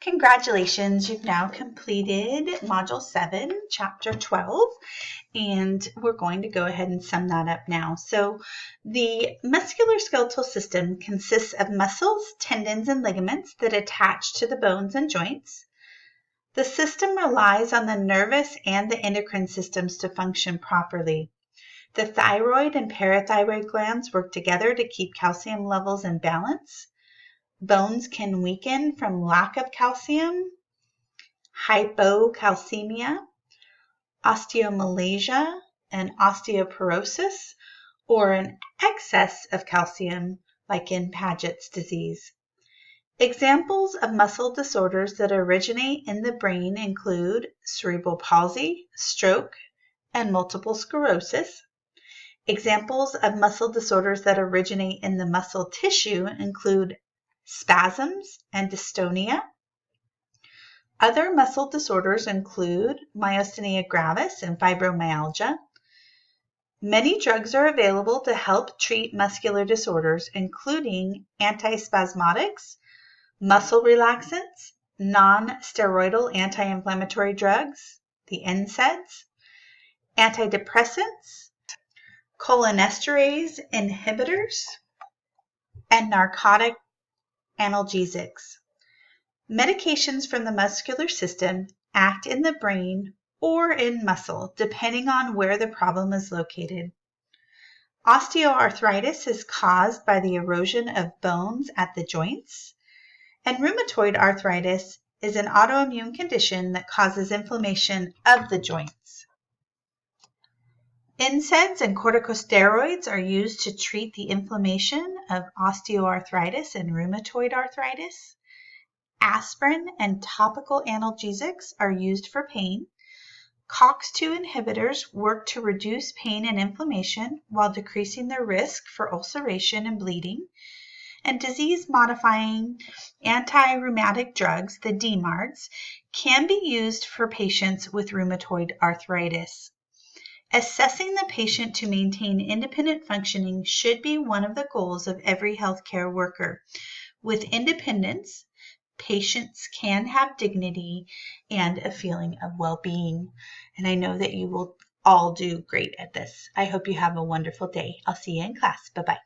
Congratulations, you've now completed Module 7, Chapter 12, and we're going to go ahead and sum that up now. So the musculoskeletal system consists of muscles, tendons, and ligaments that attach to the bones and joints. The system relies on the nervous and the endocrine systems to function properly. The thyroid and parathyroid glands work together to keep calcium levels in balance. Bones can weaken from lack of calcium, hypocalcemia, osteomalacia, and osteoporosis, or an excess of calcium, like in Paget's disease. Examples of muscle disorders that originate in the brain include cerebral palsy, stroke, and multiple sclerosis. Examples of muscle disorders that originate in the muscle tissue include spasms and dystonia. Other muscle disorders include myasthenia gravis and fibromyalgia. Many drugs are available to help treat muscular disorders, including antispasmodics, muscle relaxants, non-steroidal anti-inflammatory drugs, the NSAIDs, antidepressants, cholinesterase inhibitors, and narcotic analgesics. Medications from the muscular system act in the brain or in muscle, depending on where the problem is located. Osteoarthritis is caused by the erosion of bones at the joints, and rheumatoid arthritis is an autoimmune condition that causes inflammation of the joints. NSAIDs and corticosteroids are used to treat the inflammation of osteoarthritis and rheumatoid arthritis. Aspirin and topical analgesics are used for pain. COX-2 inhibitors work to reduce pain and inflammation while decreasing the risk for ulceration and bleeding. And disease-modifying anti-rheumatic drugs, the DMARDs, can be used for patients with rheumatoid arthritis. Assessing the patient to maintain independent functioning should be one of the goals of every healthcare worker. With independence, patients can have dignity and a feeling of well-being. And I know that you will all do great at this. I hope you have a wonderful day. I'll see you in class. Bye-bye.